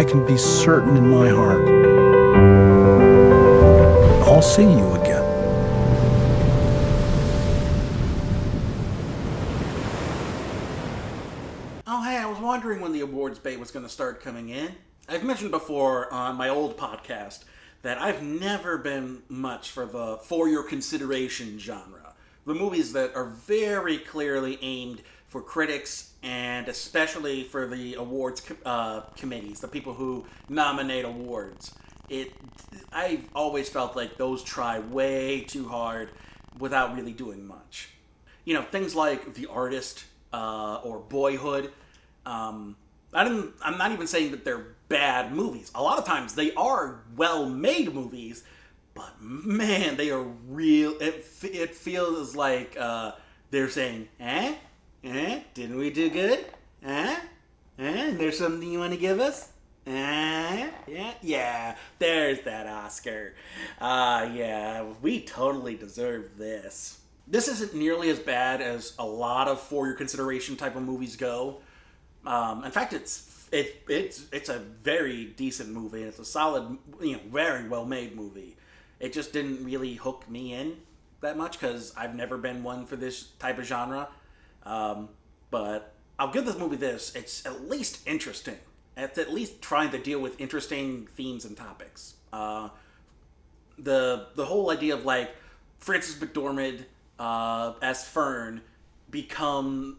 I can be certain in my heart I'll see you again. Oh, hey, I was wondering when the awards bait was going to start coming in. I've mentioned before on my old podcast that I've never been much for the for your consideration genre. The movies that are very clearly aimed for critics and especially for the awards committees, the people who nominate awards. I've always felt like those try way too hard without really doing much. You know, things like The Artist or Boyhood. I'm not even saying that they're bad movies. A lot of times they are well-made movies, but man, they are real. It feels like they're saying, didn't we do good? And there's something you want to give us? Yeah, there's that Oscar. Yeah, we totally deserve this. This isn't nearly as bad as a lot of for your consideration type of movies go. In fact, it's a very decent movie. It's a solid, very well made movie. It just didn't really hook me in that much because I've never been one for this type of genre. But I'll give this movie this: it's at least interesting. It's at least trying to deal with interesting themes and topics. The whole idea of like Frances McDormand as Fern become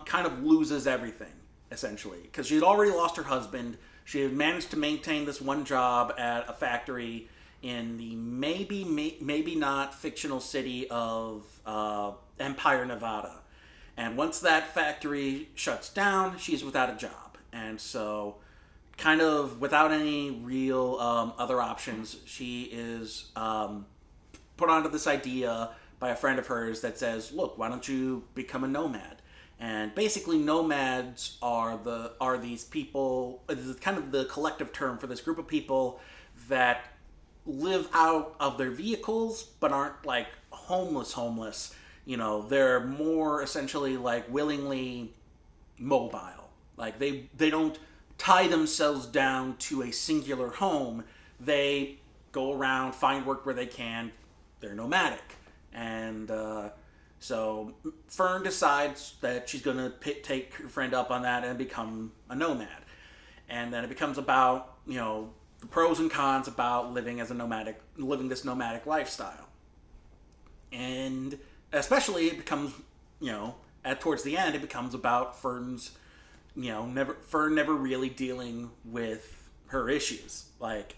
kind of loses everything essentially because she'd already lost her husband. She had managed to maintain this one job at a factory in the maybe not fictional city of Empire, Nevada. And once that factory shuts down, she's without a job. And so, kind of without any real other options, she is put onto this idea by a friend of hers that says, look, why don't you become a nomad? And basically nomads are these people, kind of the collective term for this group of people that live out of their vehicles but aren't like homeless. They're more essentially like willingly mobile. Like they don't tie themselves down to a singular home. They go around, find work where they can. They're nomadic. And so Fern decides that she's going to take her friend up on that and become a nomad. And then it becomes about, the pros and cons about living this nomadic lifestyle. And especially it becomes, towards the end, it becomes about Fern's, Fern never really dealing with her issues. Like,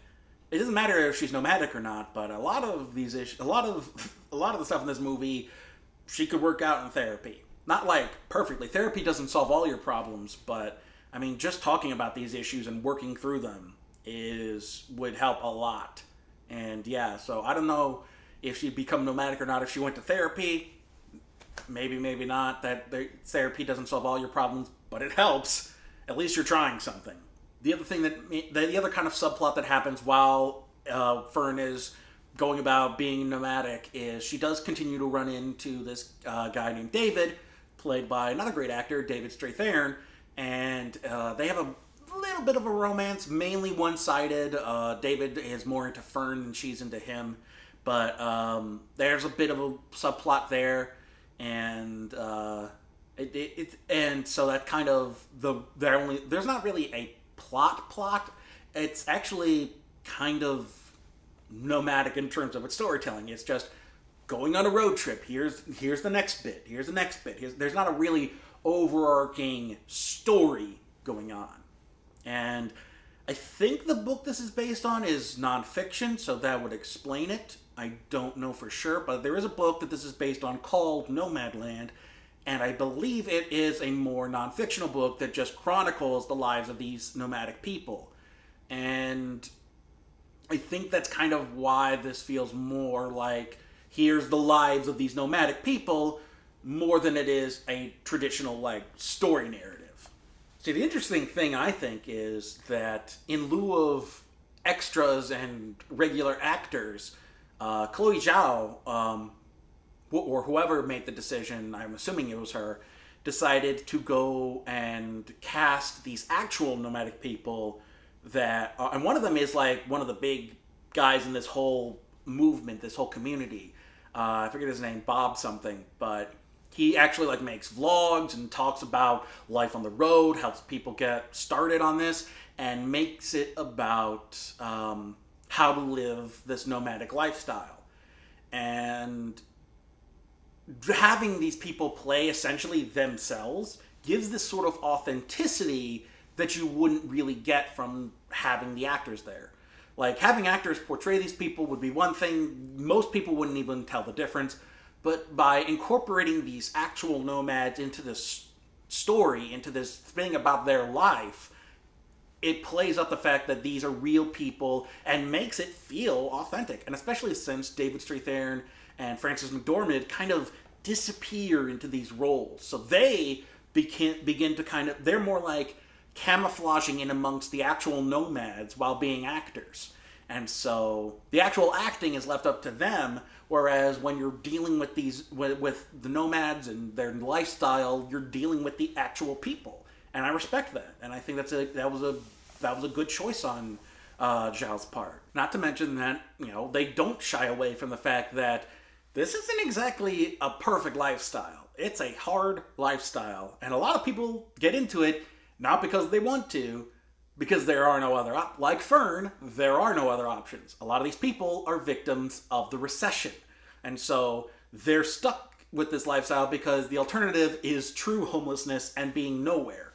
it doesn't matter if she's nomadic or not, but a lot of these issues, a lot of the stuff in this movie, she could work out in therapy. Not like perfectly. Therapy doesn't solve all your problems, but I mean, just talking about these issues and working through them would help a lot. And yeah, so I don't know if she'd become nomadic or not if she went to therapy. Maybe not. That therapy doesn't solve all your problems, but it helps. At least you're trying something. The other kind of subplot that happens while Fern is going about being nomadic is she does continue to run into this guy named David, played by another great actor, David Strathairn, and they have a little bit of a romance, mainly one-sided. David is more into Fern than she's into him, but there's a bit of a subplot there, and and so that kind of there's not really a plot. It's actually kind of nomadic in terms of its storytelling. It's just going on a road trip. Here's the next bit. Here's the next bit. There's not a really overarching story going on. And I think the book this is based on is nonfiction, so that would explain it. I don't know for sure, but there is a book that this is based on called Nomadland, and I believe it is a more non-fictional book that just chronicles the lives of these nomadic people. And I think that's kind of why this feels more like here's the lives of these nomadic people more than it is a traditional like story narrative. See, the interesting thing I think is that in lieu of extras and regular actors, Chloe Zhao, or whoever made the decision, I'm assuming it was her, decided to go and cast these actual nomadic people that, and one of them is like one of the big guys in this whole movement, this whole community. I forget his name, Bob something, but he actually like makes vlogs and talks about life on the road, helps people get started on this, and makes it about how to live this nomadic lifestyle. And having these people play essentially themselves gives this sort of authenticity that you wouldn't really get from having the actors there. Like, having actors portray these people would be one thing. Most people wouldn't even tell the difference. But by incorporating these actual nomads into this story, into this thing about their life, it plays up the fact that these are real people and makes it feel authentic. And especially since David Strathairn and Frances McDormand kind of disappear into these roles. So they begin to kind of, they're more like camouflaging in amongst the actual nomads while being actors. And so the actual acting is left up to them, whereas when you're dealing with these with the nomads and their lifestyle, you're dealing with the actual people. And I respect that. And I think that was a good choice on Zhao's part. Not to mention that, they don't shy away from the fact that this isn't exactly a perfect lifestyle. It's a hard lifestyle. And a lot of people get into it not because they want to, because there are no other like Fern, there are no other options. A lot of these people are victims of the recession. And so they're stuck with this lifestyle because the alternative is true homelessness and being nowhere.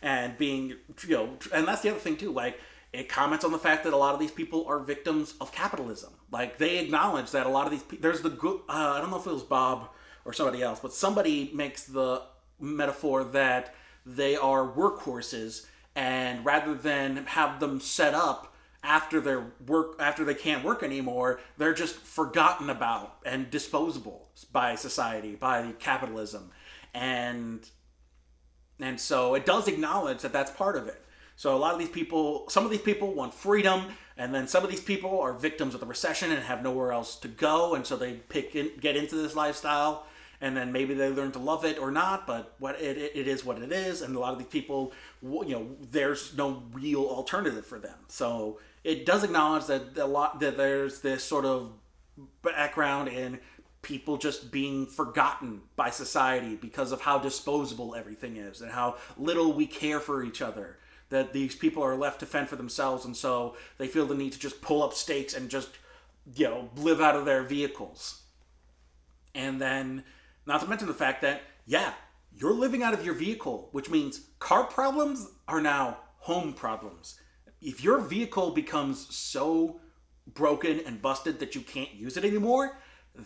And being, and that's the other thing too, like, it comments on the fact that a lot of these people are victims of capitalism. Like, they acknowledge that a lot of these people, there's the good, I don't know if it was Bob or somebody else, but somebody makes the metaphor that they are workhorses, and rather than have them set up after they can't work anymore, they're just forgotten about and disposable by society, by capitalism. And so it does acknowledge that that's part of it. So a lot of these people, some of these people want freedom, and then some of these people are victims of the recession and have nowhere else to go, and so they get into this lifestyle. And then maybe they learn to love it or not, but it is what it is. And a lot of these people, there's no real alternative for them. So it does acknowledge that that there's this sort of background in people just being forgotten by society because of how disposable everything is and how little we care for each other. That these people are left to fend for themselves, and so they feel the need to just pull up stakes and just, live out of their vehicles. And then, not to mention the fact that, you're living out of your vehicle, which means car problems are now home problems. If your vehicle becomes so broken and busted that you can't use it anymore,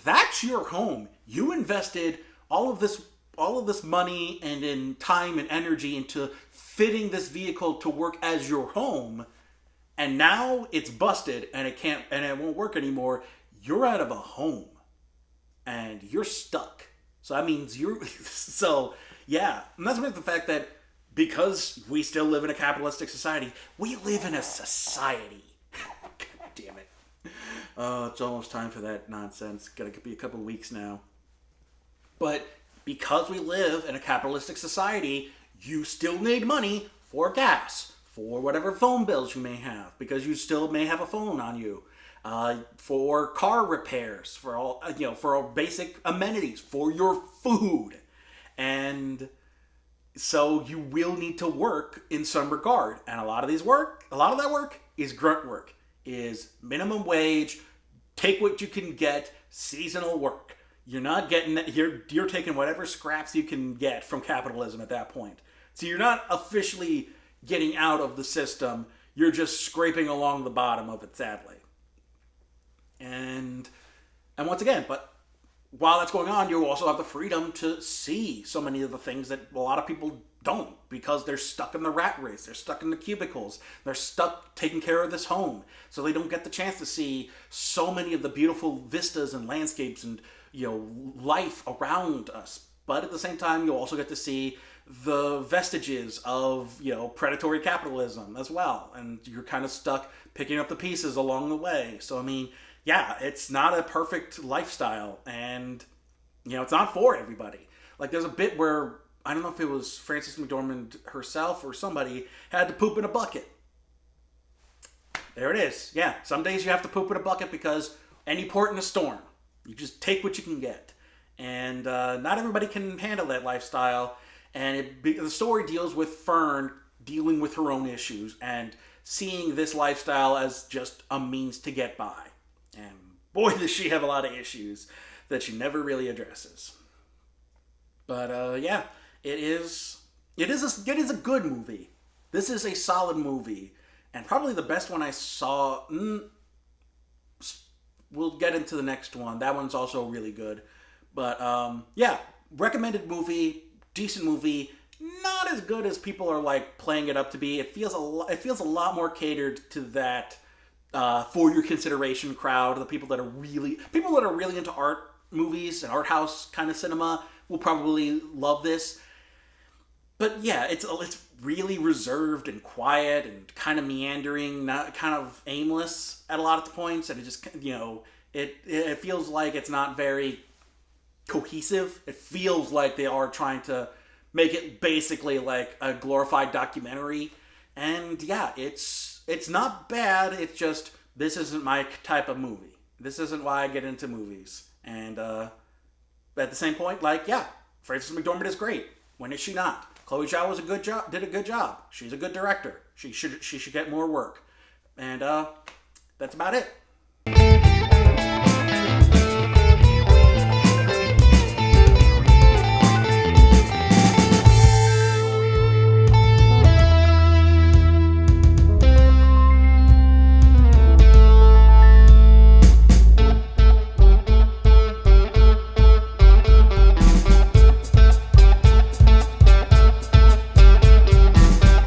that's your home. You invested all of this money and in time and energy into fitting this vehicle to work as your home, and now it's busted and it won't work anymore. You're out of a home and you're stuck. So that means and that's about the fact that because we still live in a capitalistic society, we live in a society. God damn it. It's almost time for that nonsense. Gotta be a couple of weeks now. But because we live in a capitalistic society, you still need money for gas, for whatever phone bills you may have, because you still may have a phone on you. For car repairs, for all basic amenities, for your food. And so you will need to work in some regard. And a lot of that work is grunt work, is minimum wage, take what you can get, seasonal work. You're not getting that, you're taking whatever scraps you can get from capitalism at that point. So you're not officially getting out of the system, you're just scraping along the bottom of it, sadly. And once again, but while that's going on, you also have the freedom to see so many of the things that a lot of people don't, because they're stuck in the rat race, they're stuck in the cubicles, they're stuck taking care of this home, so they don't get the chance to see so many of the beautiful vistas and landscapes and life around us. But at the same time, you'll also get to see the vestiges of predatory capitalism as well, and you're kind of stuck picking up the pieces along the way. So I mean, it's not a perfect lifestyle, and it's not for everybody. Like, there's a bit where I don't know if it was Frances McDormand herself or somebody had to poop in a bucket. There it is. Yeah, some days you have to poop in a bucket because any port in a storm. You just take what you can get. And not everybody can handle that lifestyle. And the story deals with Fern dealing with her own issues and seeing this lifestyle as just a means to get by. And boy, does she have a lot of issues that she never really addresses. But yeah, it is a good movie. This is a solid movie, and probably the best one I saw. We'll get into the next one. That one's also really good. But yeah, recommended movie, decent movie. Not as good as people are like playing it up to be. It feels a lot more catered to that for your consideration crowd. The people that are really into art movies and art house kind of cinema will probably love this. But yeah, it's really reserved and quiet and kind of meandering, not kind of aimless at a lot of the points, and it just, it feels like it's not very cohesive. It feels like they are trying to make it basically like a glorified documentary, and yeah, it's not bad. It's just, this isn't my type of movie. This isn't why I get into movies. And at the same point, like, yeah, Frances McDormand is great. When is she not? Chloe Zhao did a good job. She's a good director. She should get more work. And that's about it.